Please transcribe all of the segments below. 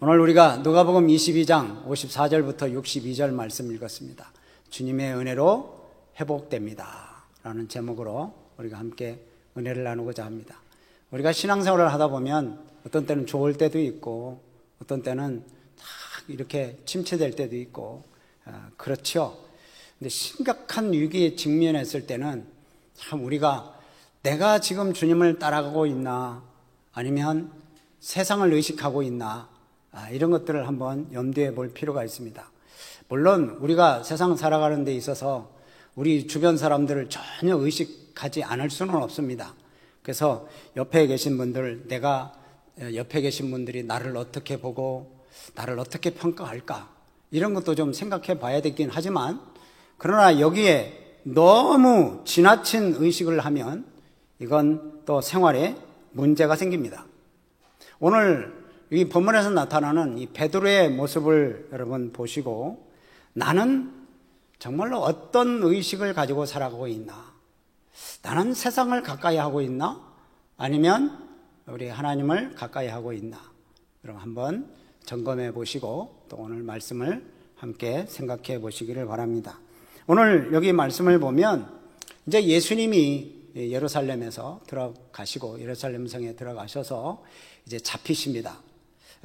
오늘 우리가 누가복음 22장 54절부터 62절 말씀 읽었습니다. 주님의 은혜로 회복됩니다 라는 제목으로 우리가 함께 은혜를 나누고자 합니다. 우리가 신앙생활을 하다 보면 어떤 때는 좋을 때도 있고 어떤 때는 이렇게 침체될 때도 있고 그렇죠. 근데 심각한 위기에 직면했을 때는 참 우리가 내가 지금 주님을 따라가고 있나 아니면 세상을 의식하고 있나 이런 것들을 한번 염두에 볼 필요가 있습니다. 물론 우리가 세상 살아가는 데 있어서 우리 주변 사람들을 전혀 의식하지 않을 수는 없습니다. 그래서 옆에 계신 분들, 옆에 계신 분들이 나를 어떻게 보고 나를 어떻게 평가할까 이런 것도 좀 생각해 봐야 되긴 하지만 그러나 여기에 너무 지나친 의식을 하면 이건 또 생활에 문제가 생깁니다. 오늘 이 본문에서 나타나는 이 베드로의 모습을 여러분 보시고 나는 정말로 어떤 의식을 가지고 살아가고 있나? 나는 세상을 가까이 하고 있나? 아니면 우리 하나님을 가까이 하고 있나? 여러분 한번 점검해 보시고 또 오늘 말씀을 함께 생각해 보시기를 바랍니다. 오늘 여기 말씀을 보면 이제 예수님이 예루살렘에서 들어가시고 예루살렘 성에 들어가셔서 이제 잡히십니다.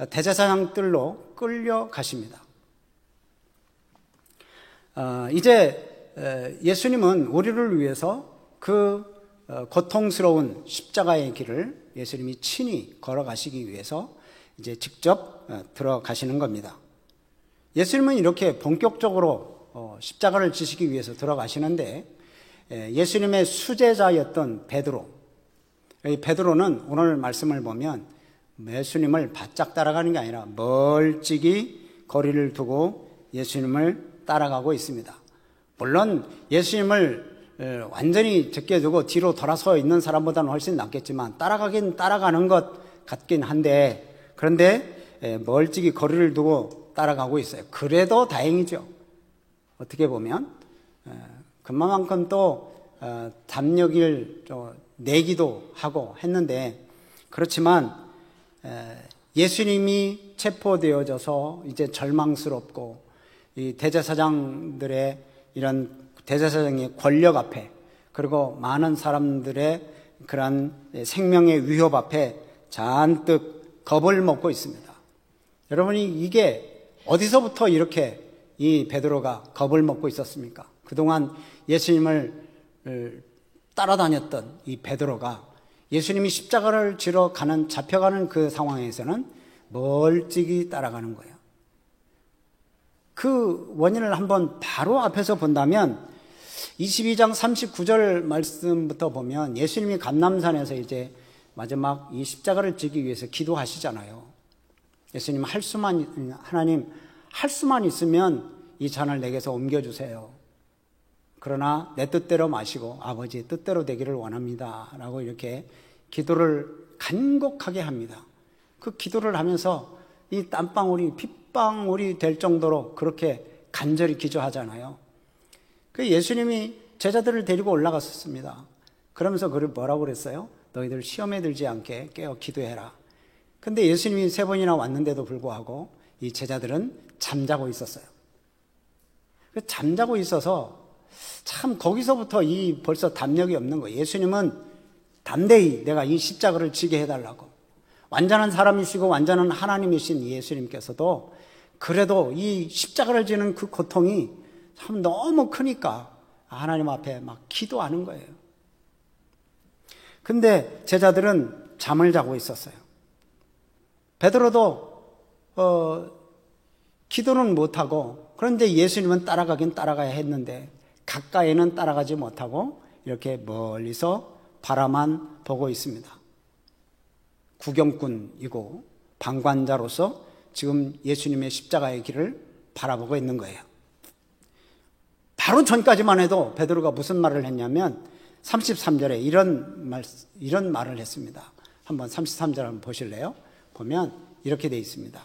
대제사장들로 끌려가십니다. 이제 예수님은 우리를 위해서 그 고통스러운 십자가의 길을 예수님이 친히 걸어가시기 위해서 이제 직접 들어가시는 겁니다. 예수님은 이렇게 본격적으로 십자가를 지시기 위해서 들어가시는데 예수님의 수제자였던 베드로, 이 베드로는 오늘 말씀을 보면 예수님을 바짝 따라가는 게 아니라 멀찍이 거리를 두고 예수님을 따라가고 있습니다. 물론 예수님을 완전히 적게 두고 뒤로 돌아서 있는 사람보다는 훨씬 낫겠지만 따라가긴 따라가는 것 같긴 한데 그런데 멀찍이 거리를 두고 따라가고 있어요. 그래도 다행이죠. 어떻게 보면 그만큼 또 담력을 내기도 하고 했는데 그렇지만 예수님이 체포되어져서 이제 절망스럽고 이 대제사장들의 이런 대제사장의 권력 앞에 그리고 많은 사람들의 그런 생명의 위협 앞에 잔뜩 겁을 먹고 있습니다. 여러분이 이게 어디서부터 이렇게 이 베드로가 겁을 먹고 있었습니까? 그동안 예수님을 따라다녔던 이 베드로가 예수님이 십자가를 지러 잡혀가는 그 상황에서는 멀찍이 따라가는 거예요. 그 원인을 한번 바로 앞에서 본다면 22장 39절 말씀부터 보면 예수님이 감람산에서 이제 마지막 이 십자가를 지기 위해서 기도하시잖아요. 예수님 하나님 할 수만 있으면 이 잔을 내게서 옮겨주세요. 그러나 내 뜻대로 마시고 아버지의 뜻대로 되기를 원합니다 라고 이렇게 기도를 간곡하게 합니다. 그 기도를 하면서 이 땀방울이 핏방울이 될 정도로 그렇게 간절히 기도하잖아요. 그 예수님이 제자들을 데리고 올라갔었습니다. 그러면서 그를 뭐라고 그랬어요? 너희들 시험에 들지 않게 깨어 기도해라. 근데 예수님이 3번이나 왔는데도 불구하고 이 제자들은 잠자고 있었어요. 잠자고 있어서 참 거기서부터 벌써 담력이 없는 거예요. 예수님은 담대히 내가 이 십자가를 지게 해달라고. 완전한 사람이시고 완전한 하나님이신 예수님께서도 그래도 이 십자가를 지는 그 고통이 참 너무 크니까 하나님 앞에 막 기도하는 거예요. 근데 제자들은 잠을 자고 있었어요. 베드로도 기도는 못하고 그런데 예수님은 따라가긴 따라가야 했는데 가까이는 따라가지 못하고 이렇게 멀리서 바라만 보고 있습니다. 구경꾼이고 방관자로서 지금 예수님의 십자가의 길을 바라보고 있는 거예요. 바로 전까지만 해도 베드로가 무슨 말을 했냐면 33절에 이런 말을 했습니다. 한번 33절 한번 보실래요? 보면 이렇게 돼 있습니다.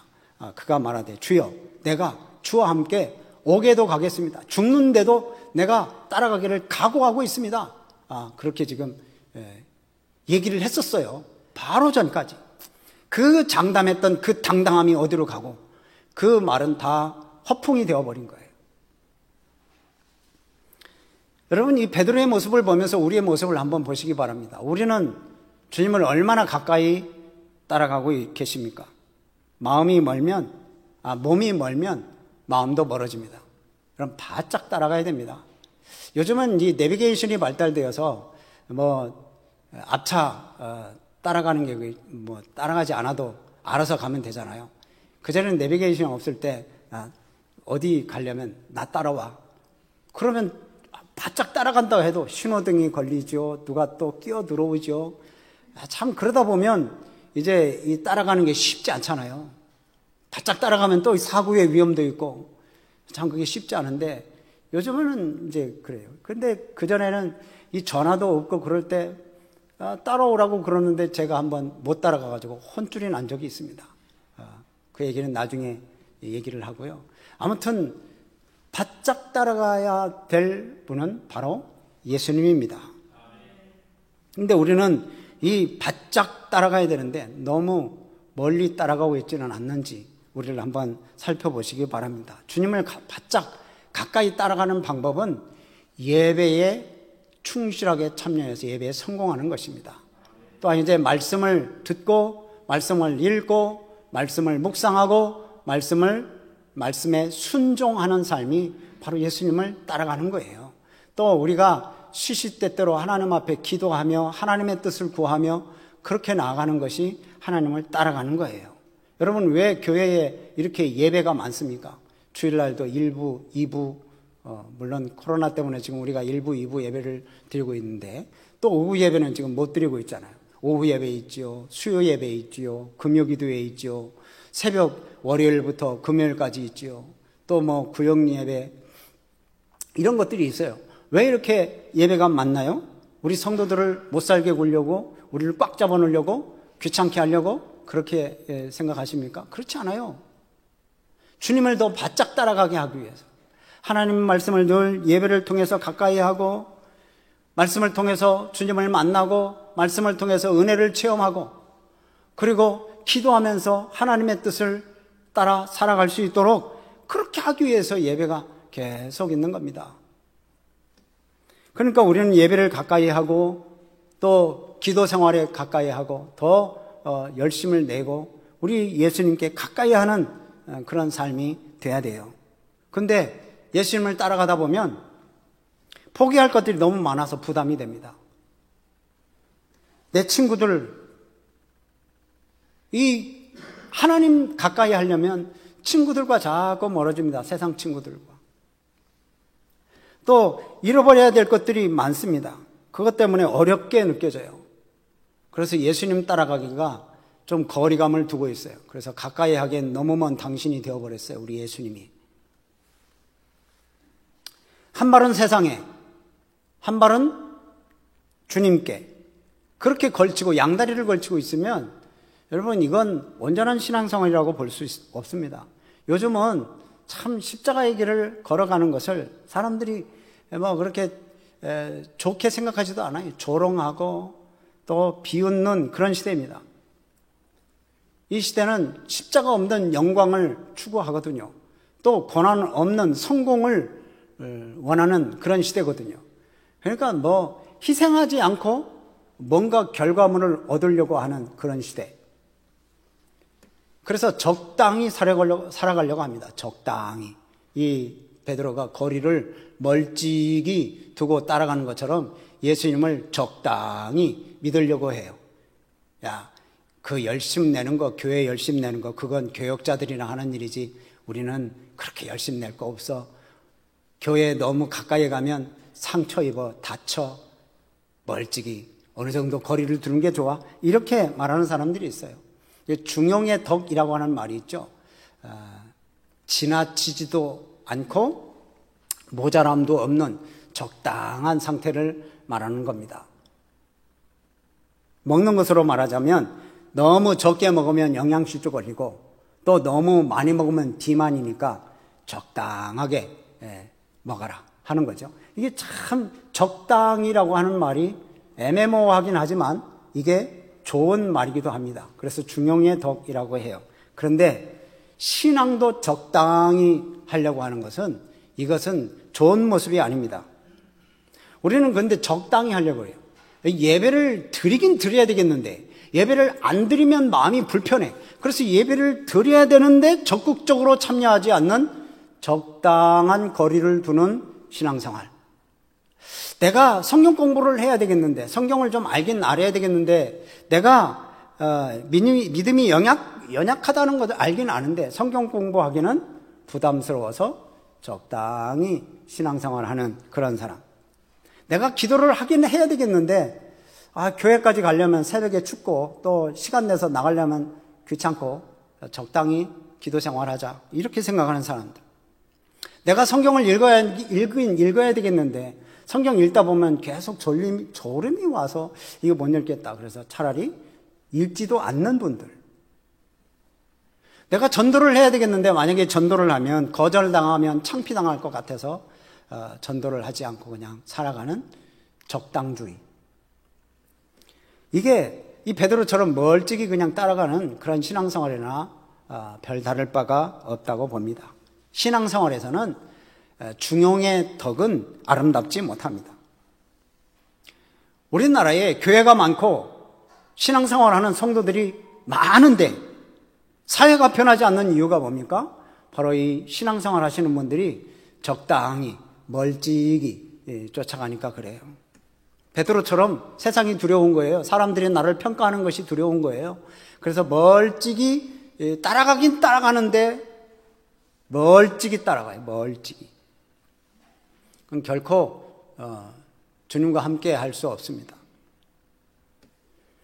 그가 말하되 주여 내가 주와 함께 옥에도 가겠습니다. 죽는데도 내가 따라가기를 각오하고 있습니다. 그렇게 지금 얘기를 했었어요. 바로 전까지. 그 장담했던 그 당당함이 어디로 가고 그 말은 다 허풍이 되어버린 거예요. 여러분, 이 베드로의 모습을 보면서 우리의 모습을 한번 보시기 바랍니다. 우리는 주님을 얼마나 가까이 따라가고 계십니까? 몸이 멀면 마음도 멀어집니다. 그럼 바짝 따라가야 됩니다. 요즘은 이 내비게이션이 발달되어서 앞차 따라가는 게 따라가지 않아도 알아서 가면 되잖아요. 그전에는 내비게이션이 없을 때 어디 가려면 나 따라와. 그러면 바짝 따라간다고 해도 신호등이 걸리죠. 누가 또 끼어 들어오죠. 참 그러다 보면 이제 이 따라가는 게 쉽지 않잖아요. 바짝 따라가면 또 사고의 위험도 있고 참 그게 쉽지 않은데 요즘은 이제 그래요. 근데 그전에는 이 전화도 없고 그럴 때 따라오라고 그러는데 제가 한번 못 따라가가지고 혼쭐이 난 적이 있습니다. 그 얘기는 나중에 얘기를 하고요. 아무튼 바짝 따라가야 될 분은 바로 예수님입니다. 근데 우리는 이 바짝 따라가야 되는데 너무 멀리 따라가고 있지는 않는지 우리를 한번 살펴보시기 바랍니다. 주님을 바짝 가까이 따라가는 방법은 예배에 충실하게 참여해서 예배에 성공하는 것입니다. 또한 이제 말씀을 듣고 말씀을 읽고 말씀을 묵상하고 말씀에 순종하는 삶이 바로 예수님을 따라가는 거예요. 또 우리가 시시때때로 하나님 앞에 기도하며 하나님의 뜻을 구하며 그렇게 나아가는 것이 하나님을 따라가는 거예요. 여러분, 왜 교회에 이렇게 예배가 많습니까? 주일날도 1부, 2부, 물론 코로나 때문에 지금 우리가 1부, 2부 예배를 드리고 있는데 또 오후 예배는 지금 못 드리고 있잖아요. 오후 예배 있지요. 수요 예배 있지요. 금요기도회 있지요. 새벽 월요일부터 금요일까지 있지요. 또 구역 예배 이런 것들이 있어요. 왜 이렇게 예배가 많나요? 우리 성도들을 못 살게 굴려고 우리를 꽉 잡아놓으려고 귀찮게 하려고 그렇게 생각하십니까? 그렇지 않아요. 주님을 더 바짝 따라가게 하기 위해서 하나님 말씀을 늘 예배를 통해서 가까이 하고 말씀을 통해서 주님을 만나고 말씀을 통해서 은혜를 체험하고 그리고 기도하면서 하나님의 뜻을 따라 살아갈 수 있도록 그렇게 하기 위해서 예배가 계속 있는 겁니다. 그러니까 우리는 예배를 가까이 하고 또 기도 생활에 가까이 하고 더 열심을 내고 우리 예수님께 가까이 하는 그런 삶이 돼야 돼요. 근데 예수님을 따라가다 보면 포기할 것들이 너무 많아서 부담이 됩니다. 내 친구들, 이 하나님 가까이 하려면 친구들과 자꾸 멀어집니다. 세상 친구들과. 또 잃어버려야 될 것들이 많습니다. 그것 때문에 어렵게 느껴져요. 그래서 예수님 따라가기가 좀 거리감을 두고 있어요. 그래서 가까이 하기엔 너무 먼 당신이 되어버렸어요. 우리 예수님이. 한 발은 세상에, 한 발은 주님께 그렇게 걸치고 양다리를 걸치고 있으면 여러분 이건 온전한 신앙생활이라고 볼 수 없습니다. 요즘은 참 십자가의 길을 걸어가는 것을 사람들이 그렇게 좋게 생각하지도 않아요. 조롱하고 또 비웃는 그런 시대입니다. 이 시대는 십자가 없는 영광을 추구하거든요. 또 고난 없는 성공을 원하는 그런 시대거든요. 그러니까 희생하지 않고 뭔가 결과물을 얻으려고 하는 그런 시대. 그래서 적당히 살아가려고 합니다. 적당히. 이 베드로가 거리를 멀찍이 두고 따라가는 것처럼 예수님을 적당히 믿으려고 해요. 그 열심 내는 거, 교회 열심 내는 거, 그건 교역자들이나 하는 일이지 우리는 그렇게 열심 낼 거 없어. 교회에 너무 가까이 가면 상처 입어, 다쳐, 멀찍이 어느 정도 거리를 두는 게 좋아. 이렇게 말하는 사람들이 있어요. 중용의 덕이라고 하는 말이 있죠. 지나치지도 않고 모자람도 없는 적당한 상태를 말하는 겁니다. 먹는 것으로 말하자면 너무 적게 먹으면 영양실조 걸리고 또 너무 많이 먹으면 비만이니까 적당하게 먹어라 하는 거죠. 이게 참 적당이라고 하는 말이 애매모호하긴 하지만 이게 좋은 말이기도 합니다. 그래서 중용의 덕이라고 해요. 그런데 신앙도 적당히 하려고 하는 것은 이것은 좋은 모습이 아닙니다. 우리는 그런데 적당히 하려고 해요. 예배를 드리긴 드려야 되겠는데 예배를 안 드리면 마음이 불편해. 그래서 예배를 드려야 되는데 적극적으로 참여하지 않는 적당한 거리를 두는 신앙생활. 내가 성경 공부를 해야 되겠는데 성경을 좀 알긴 알아야 되겠는데 내가 믿음이 연약하다는 것을 알긴 아는데 성경 공부하기는 부담스러워서 적당히 신앙생활을 하는 그런 사람. 내가 기도를 하긴 해야 되겠는데 교회까지 가려면 새벽에 춥고 또 시간 내서 나가려면 귀찮고 적당히 기도 생활하자 이렇게 생각하는 사람들. 내가 성경을 읽어야 되겠는데 성경 읽다 보면 계속 졸음이 와서 이거 못 읽겠다. 그래서 차라리 읽지도 않는 분들. 내가 전도를 해야 되겠는데 만약에 전도를 하면 거절당하면 창피당할 것 같아서 전도를 하지 않고 그냥 살아가는 적당주의. 이게 이 베드로처럼 멀찍이 그냥 따라가는 그런 신앙생활이나 별다를 바가 없다고 봅니다. 신앙생활에서는 중용의 덕은 아름답지 못합니다. 우리나라에 교회가 많고 신앙생활하는 성도들이 많은데 사회가 변하지 않는 이유가 뭡니까? 바로 이 신앙생활 하시는 분들이 적당히 멀찍이 쫓아가니까 그래요. 베드로처럼 세상이 두려운 거예요. 사람들이 나를 평가하는 것이 두려운 거예요. 그래서 멀찍이 따라가긴 따라가는데 멀찍이 따라가요. 멀찍이. 그럼 결코 주님과 함께 할 수 없습니다.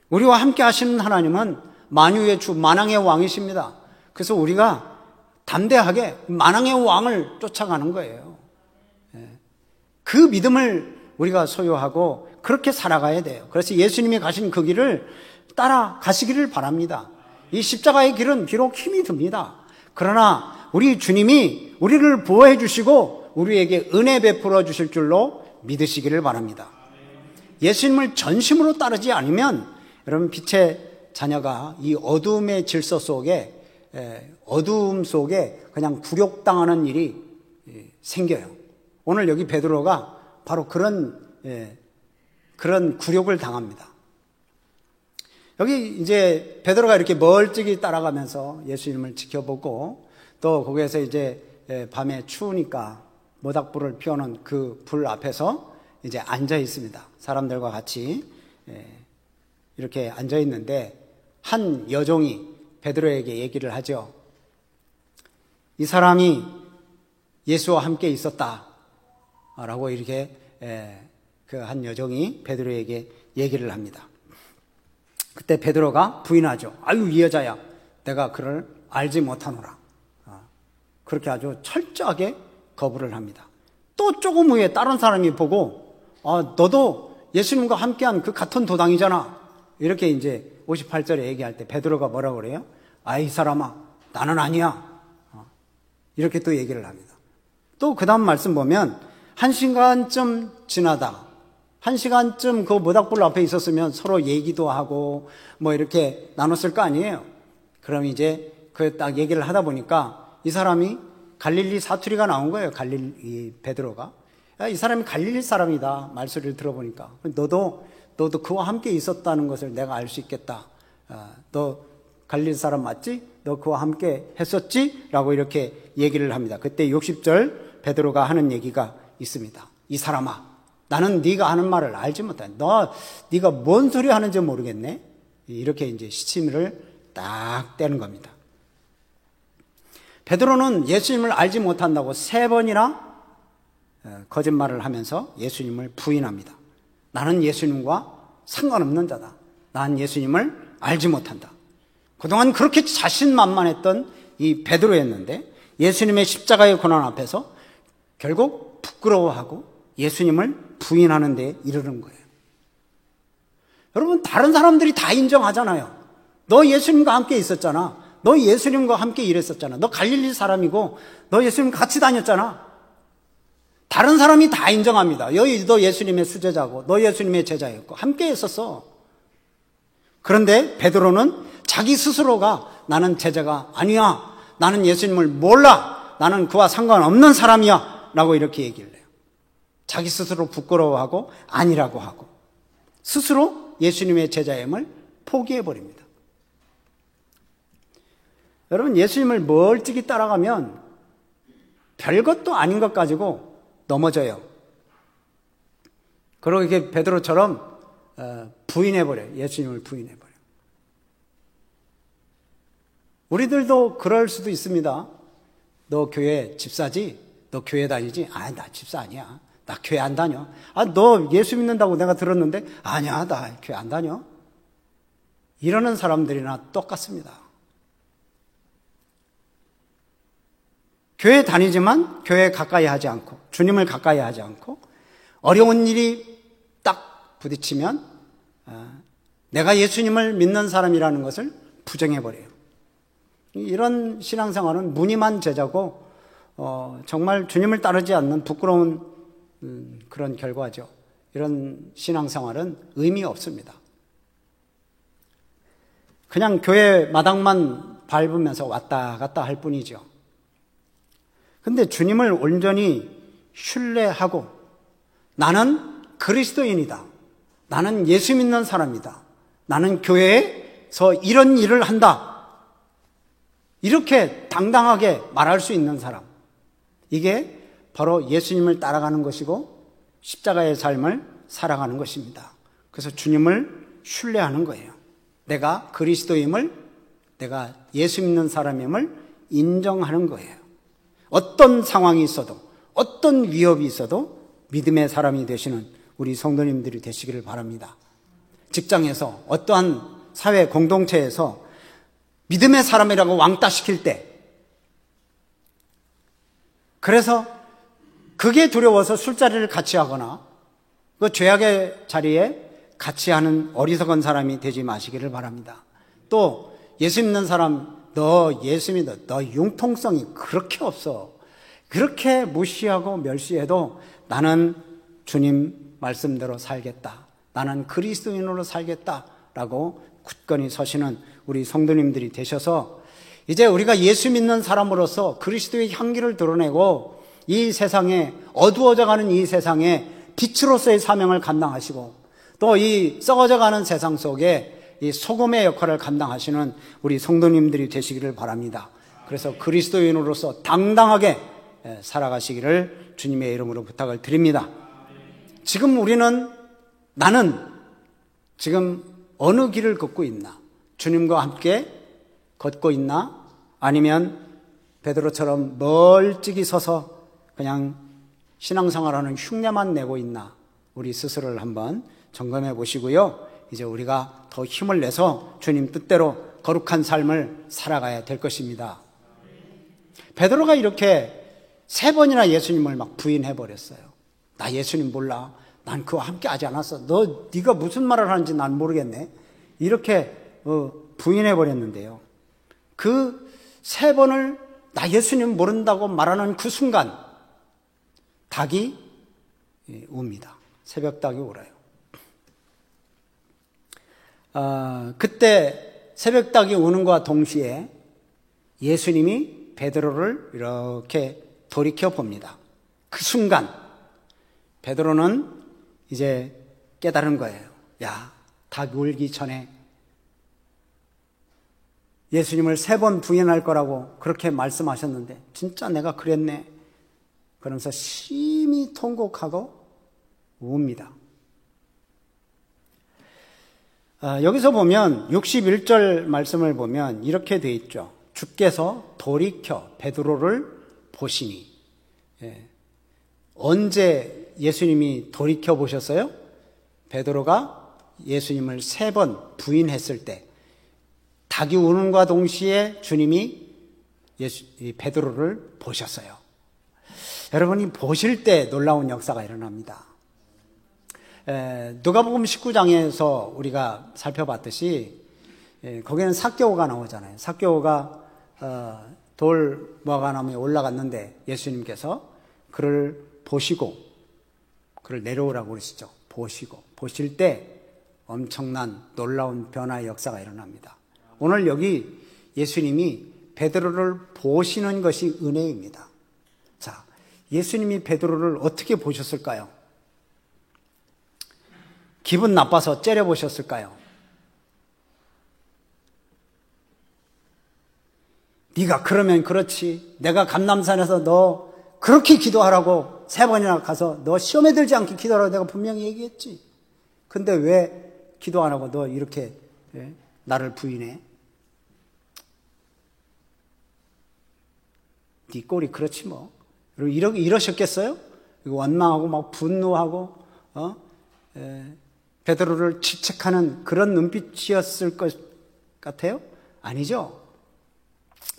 우리와 함께 하시는 하나님은 만유의 주, 만왕의 왕이십니다. 그래서 우리가 담대하게 만왕의 왕을 쫓아가는 거예요. 그 믿음을 우리가 소유하고 그렇게 살아가야 돼요. 그래서 예수님이 가신 그 길을 따라가시기를 바랍니다. 이 십자가의 길은 비록 힘이 듭니다. 그러나 우리 주님이 우리를 보호해 주시고 우리에게 은혜 베풀어 주실 줄로 믿으시기를 바랍니다. 예수님을 전심으로 따르지 않으면 여러분 빛의 자녀가 이 어둠의 질서 속에 어둠 속에 그냥 굴욕당하는 일이 생겨요. 오늘 여기 베드로가 바로 그런 굴욕을 당합니다. 여기 이제 베드로가 이렇게 멀찍이 따라가면서 예수님을 지켜보고 또 거기에서 이제 밤에 추우니까 모닥불을 피워놓은 그 불 앞에서 이제 앉아 있습니다. 사람들과 같이 이렇게 앉아 있는데 한 여종이 베드로에게 얘기를 하죠. 이 사람이 예수와 함께 있었다라고 이렇게 그 한 여종이 베드로에게 얘기를 합니다. 그때 베드로가 부인하죠. 아유 이 여자야, 내가 그를 알지 못하노라. 그렇게 아주 철저하게 거부를 합니다. 또 조금 후에 다른 사람이 보고 너도 예수님과 함께한 그 같은 도당이잖아. 이렇게 이제 58절에 얘기할 때 베드로가 뭐라고 그래요? 이 사람아, 나는 아니야. 이렇게 또 얘기를 합니다. 또 그 다음 말씀 보면 1시간쯤 지나다 1시간쯤 그 모닥불 앞에 있었으면 서로 얘기도 하고 뭐 이렇게 나눴을 거 아니에요. 그럼 이제 그 딱 얘기를 하다 보니까 이 사람이 갈릴리 사투리가 나온 거예요. 이 베드로가. 이 사람이 갈릴리 사람이다. 말소리를 들어보니까. 너도 그와 함께 있었다는 것을 내가 알 수 있겠다. 너 갈릴리 사람 맞지? 너 그와 함께 했었지? 라고 이렇게 얘기를 합니다. 그때 60절 베드로가 하는 얘기가 있습니다. 이 사람아, 나는 네가 하는 말을 알지 못해. 네가 뭔 소리 하는지 모르겠네. 이렇게 이제 시치미를 딱 떼는 겁니다. 베드로는 예수님을 알지 못한다고 3번이나 거짓말을 하면서 예수님을 부인합니다. 나는 예수님과 상관없는 자다. 난 예수님을 알지 못한다. 그동안 그렇게 자신만만했던 이 베드로였는데 예수님의 십자가의 고난 앞에서 결국 부끄러워하고 예수님을 부인하는 데 이르는 거예요. 여러분, 다른 사람들이 다 인정하잖아요. 너 예수님과 함께 있었잖아. 너 예수님과 함께 일했었잖아. 너 갈릴리 사람이고 너 예수님 같이 다녔잖아. 다른 사람이 다 인정합니다. 너 예수님의 수제자고 너 예수님의 제자였고 함께 했었어. 그런데 베드로는 자기 스스로가 나는 제자가 아니야. 나는 예수님을 몰라. 나는 그와 상관없는 사람이야. 라고 이렇게 얘기를 해요. 자기 스스로 부끄러워하고 아니라고 하고 스스로 예수님의 제자임을 포기해버립니다. 여러분, 예수님을 멀찍이 따라가면 별것도 아닌 것 가지고 넘어져요. 그렇게 베드로처럼 부인해버려요. 예수님을 부인해버려요. 우리들도 그럴 수도 있습니다. 너 교회 집사지? 너 교회 다니지? 아, 나 집사 아니야. 나 교회 안 다녀. 아, 너 예수 믿는다고 내가 들었는데? 아니야, 나 교회 안 다녀. 이러는 사람들이나 똑같습니다. 교회 다니지만 교회 가까이 하지 않고 주님을 가까이 하지 않고 어려운 일이 딱 부딪히면 내가 예수님을 믿는 사람이라는 것을 부정해버려요. 이런 신앙생활은 무늬만 제자고 정말 주님을 따르지 않는 부끄러운 그런 결과죠. 이런 신앙생활은 의미 없습니다. 그냥 교회 마당만 밟으면서 왔다 갔다 할 뿐이죠. 근데 주님을 온전히 신뢰하고 나는 그리스도인이다. 나는 예수 믿는 사람이다. 나는 교회에서 이런 일을 한다. 이렇게 당당하게 말할 수 있는 사람. 이게 바로 예수님을 따라가는 것이고 십자가의 삶을 살아가는 것입니다. 그래서 주님을 신뢰하는 거예요. 내가 그리스도임을, 내가 예수 믿는 사람임을 인정하는 거예요. 어떤 상황이 있어도, 어떤 위협이 있어도 믿음의 사람이 되시는 우리 성도님들이 되시기를 바랍니다. 직장에서, 어떠한 사회 공동체에서 믿음의 사람이라고 왕따시킬 때, 그래서 그게 두려워서 술자리를 같이 하거나 그 죄악의 자리에 같이 하는 어리석은 사람이 되지 마시기를 바랍니다. 또 예수 믿는 사람, 너 예수 믿어, 너 융통성이 그렇게 없어. 그렇게 무시하고 멸시해도 나는 주님 말씀대로 살겠다. 나는 그리스도인으로 살겠다라고 굳건히 서시는 우리 성도님들이 되셔서 이제 우리가 예수 믿는 사람으로서 그리스도의 향기를 드러내고 이 세상에 어두워져가는 이 세상에 빛으로서의 사명을 감당하시고 또 이 썩어져가는 세상 속에 이 소금의 역할을 감당하시는 우리 성도님들이 되시기를 바랍니다. 그래서 그리스도인으로서 당당하게 살아가시기를 주님의 이름으로 부탁을 드립니다. 지금 나는 지금 어느 길을 걷고 있나? 주님과 함께 걷고 있나? 아니면 베드로처럼 멀찍이 서서 그냥 신앙생활하는 흉내만 내고 있나? 우리 스스로를 한번 점검해 보시고요. 이제 우리가 더 힘을 내서 주님 뜻대로 거룩한 삶을 살아가야 될 것입니다. 베드로가 이렇게 3번이나 예수님을 막 부인해 버렸어요. 나 예수님 몰라. 난 그와 함께 하지 않았어. 네가 무슨 말을 하는지 난 모르겠네. 이렇게 부인해 버렸는데요. 그 3번을 나 예수님 모른다고 말하는 그 순간 닭이 웁니다. 새벽 닭이 울어요. 그때 새벽 닭이 우는 것과 동시에 예수님이 베드로를 이렇게 돌이켜 봅니다. 그 순간 베드로는 이제 깨달은 거예요. 야, 닭 울기 전에 예수님을 3번 부인할 거라고 그렇게 말씀하셨는데 진짜 내가 그랬네. 그러면서 심히 통곡하고 웁니다. 여기서 보면 61절 말씀을 보면 이렇게 돼 있죠. 주께서 돌이켜 베드로를 보시니. 언제 예수님이 돌이켜 보셨어요? 베드로가 예수님을 3번 부인했을 때 닭이 우는과 동시에 주님이 베드로를 보셨어요. 여러분이 보실 때 놀라운 역사가 일어납니다. 누가복음 19장에서 우리가 살펴봤듯이 거기는 삭개오가 나오잖아요. 삭개오가 돌 무화과나무에 올라갔는데 예수님께서 그를 보시고 그를 내려오라고 그러시죠. 보실 때 엄청난 놀라운 변화의 역사가 일어납니다. 오늘 여기 예수님이 베드로를 보시는 것이 은혜입니다. 자, 예수님이 베드로를 어떻게 보셨을까요? 기분 나빠서 째려보셨을까요? 네가 그러면 그렇지. 내가 감람산에서 너 그렇게 기도하라고 3번이나 가서 너 시험에 들지 않게 기도하라고 내가 분명히 얘기했지. 근데 왜 기도 안 하고 너 이렇게 나를 부인해? 네 꼴이 그렇지 뭐. 이러셨겠어요? 원망하고 막 분노하고 베드로를 질책하는 그런 눈빛이었을 것 같아요? 아니죠.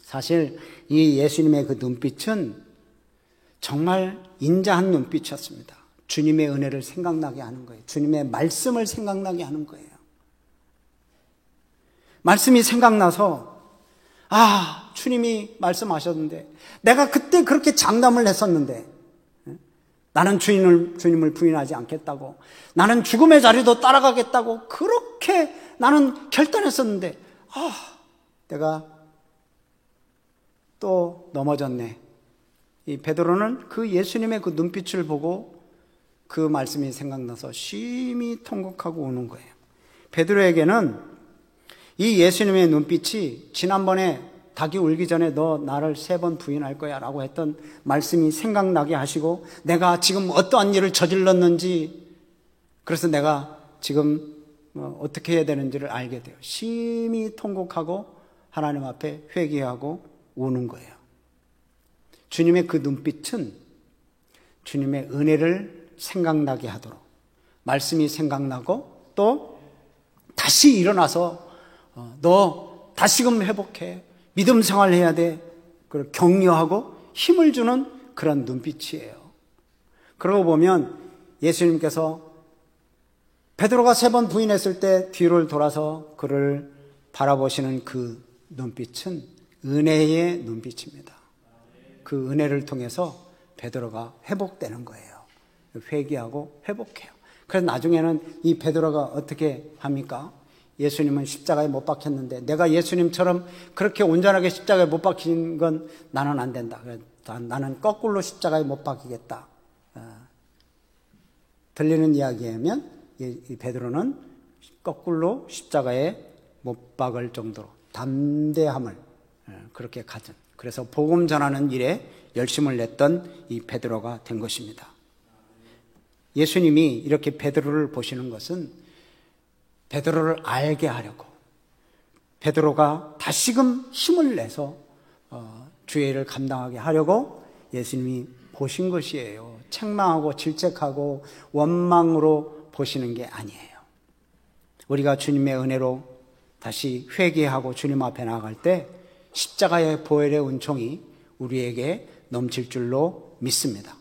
사실 이 예수님의 그 눈빛은 정말 인자한 눈빛이었습니다. 주님의 은혜를 생각나게 하는 거예요. 주님의 말씀을 생각나게 하는 거예요. 말씀이 생각나서 주님이 말씀하셨는데 내가 그때 그렇게 장담을 했었는데 나는 주님을 부인하지 않겠다고, 나는 죽음의 자리도 따라가겠다고 그렇게 나는 결단했었는데 내가 또 넘어졌네. 이 베드로는 그 예수님의 그 눈빛을 보고 그 말씀이 생각나서 심히 통곡하고 우는 거예요. 베드로에게는 이 예수님의 눈빛이 지난번에 닭이 울기 전에 너 나를 3번 부인할 거야 라고 했던 말씀이 생각나게 하시고 내가 지금 어떠한 일을 저질렀는지, 그래서 내가 지금 어떻게 해야 되는지를 알게 돼요. 심히 통곡하고 하나님 앞에 회개하고 우는 거예요. 주님의 그 눈빛은 주님의 은혜를 생각나게 하도록, 말씀이 생각나고 또 다시 일어나서 너 다시금 회복해, 믿음 생활해야 돼, 그걸 격려하고 힘을 주는 그런 눈빛이에요. 그러고 보면 예수님께서 베드로가 3번 부인했을 때 뒤를 돌아서 그를 바라보시는 그 눈빛은 은혜의 눈빛입니다. 그 은혜를 통해서 베드로가 회복되는 거예요. 회개하고 회복해요. 그래서 나중에는 이 베드로가 어떻게 합니까? 예수님은 십자가에 못 박혔는데 내가 예수님처럼 그렇게 온전하게 십자가에 못 박힌 건 나는 안 된다. 나는 거꾸로 십자가에 못 박히겠다. 들리는 이야기라면 이 베드로는 거꾸로 십자가에 못 박을 정도로 담대함을 그렇게 가진, 그래서 복음 전하는 일에 열심을 냈던 이 베드로가 된 것입니다. 예수님이 이렇게 베드로를 보시는 것은 베드로를 알게 하려고, 베드로가 다시금 힘을 내서 주의 일을 감당하게 하려고 예수님이 보신 것이에요. 책망하고 질책하고 원망으로 보시는 게 아니에요. 우리가 주님의 은혜로 다시 회개하고 주님 앞에 나아갈 때 십자가의 보혈의 은총이 우리에게 넘칠 줄로 믿습니다.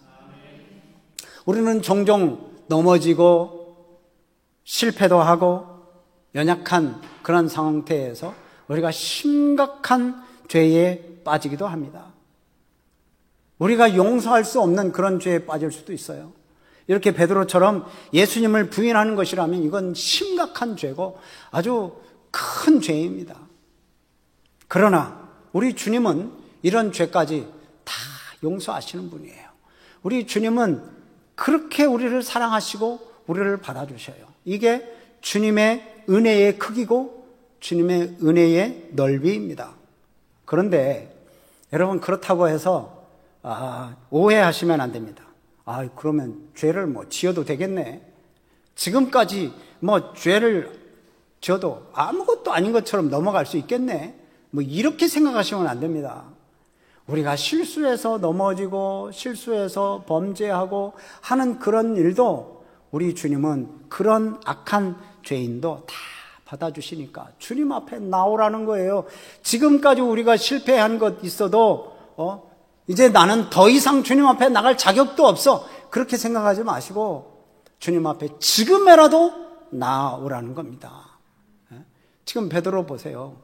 우리는 종종 넘어지고 실패도 하고 연약한 그런 상태에서 우리가 심각한 죄에 빠지기도 합니다. 우리가 용서할 수 없는 그런 죄에 빠질 수도 있어요. 이렇게 베드로처럼 예수님을 부인하는 것이라면 이건 심각한 죄고 아주 큰 죄입니다. 그러나 우리 주님은 이런 죄까지 다 용서하시는 분이에요. 우리 주님은 그렇게 우리를 사랑하시고 우리를 받아주셔요. 이게 주님의 은혜의 크기고 주님의 은혜의 넓이입니다. 그런데 여러분, 그렇다고 해서 오해하시면 안 됩니다. 그러면 죄를 지어도 되겠네. 지금까지 죄를 지어도 아무것도 아닌 것처럼 넘어갈 수 있겠네. 이렇게 생각하시면 안 됩니다. 우리가 실수해서 넘어지고 실수해서 범죄하고 하는 그런 일도 우리 주님은 그런 악한 죄인도 다 받아주시니까 주님 앞에 나오라는 거예요. 지금까지 우리가 실패한 것 있어도 이제 나는 더 이상 주님 앞에 나갈 자격도 없어, 그렇게 생각하지 마시고 주님 앞에 지금이라도 나오라는 겁니다. 지금 베드로 보세요.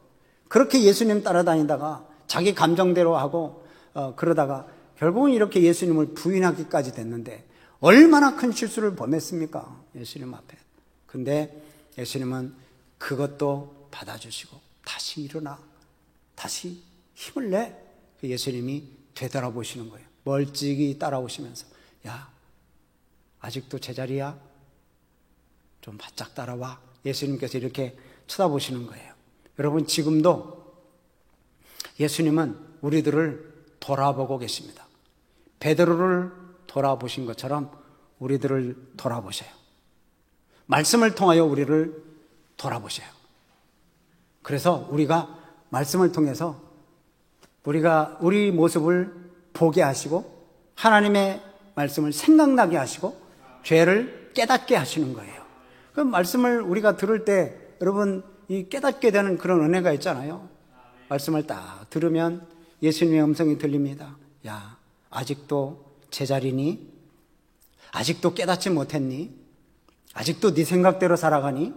그렇게 예수님 따라다니다가 자기 감정대로 하고 그러다가 결국은 이렇게 예수님을 부인하기까지 됐는데 얼마나 큰 실수를 범했습니까? 예수님 앞에. 근데 예수님은 그것도 받아주시고 다시 일어나, 다시 힘을 내. 예수님이 되돌아보시는 거예요. 멀찍이 따라오시면서, 야, 아직도 제자리야? 좀 바짝 따라와. 예수님께서 이렇게 쳐다보시는 거예요. 여러분, 지금도 예수님은 우리들을 돌아보고 계십니다. 베드로를 돌아보신 것처럼 우리들을 돌아보셔요. 말씀을 통하여 우리를 돌아보셔요. 그래서 우리가 말씀을 통해서 우리 모습을 보게 하시고 하나님의 말씀을 생각나게 하시고 죄를 깨닫게 하시는 거예요. 그 말씀을 우리가 들을 때 여러분 이 깨닫게 되는 그런 은혜가 있잖아요. 말씀을 딱 들으면 예수님의 음성이 들립니다. 야, 아직도 제자리니? 아직도 깨닫지 못했니? 아직도 네 생각대로 살아가니?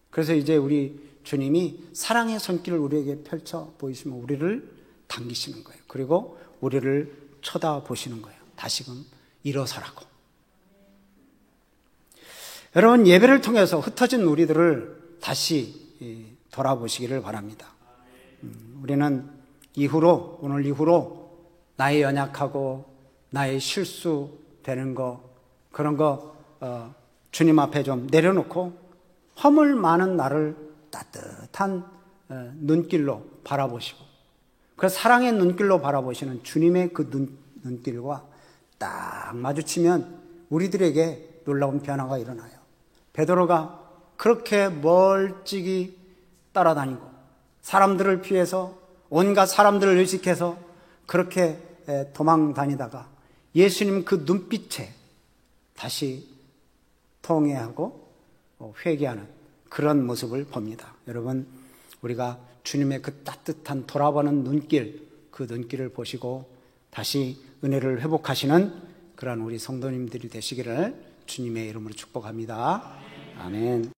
그래서 이제 우리 주님이 사랑의 손길을 우리에게 펼쳐 보이시면 우리를 당기시는 거예요. 그리고 우리를 쳐다보시는 거예요. 다시금 일어서라고. 여러분, 예배를 통해서 흩어진 우리들을 다시 돌아보시기를 바랍니다. 우리는 오늘 이후로 나의 연약하고 나의 실수되는 거, 그런 거 주님 앞에 좀 내려놓고 허물 많은 나를 따뜻한 눈길로 바라보시고, 그 사랑의 눈길로 바라보시는 주님의 그 눈길과 딱 마주치면 우리들에게 놀라운 변화가 일어나요. 베드로가 그렇게 멀찍이 따라다니고 사람들을 피해서 온갖 사람들을 의식해서 그렇게 도망 다니다가 예수님 그 눈빛에 다시 통회하고 회개하는 그런 모습을 봅니다. 여러분, 우리가 주님의 그 따뜻한 돌아보는 눈길, 그 눈길을 보시고 다시 은혜를 회복하시는 그런 우리 성도님들이 되시기를 주님의 이름으로 축복합니다. 아멘.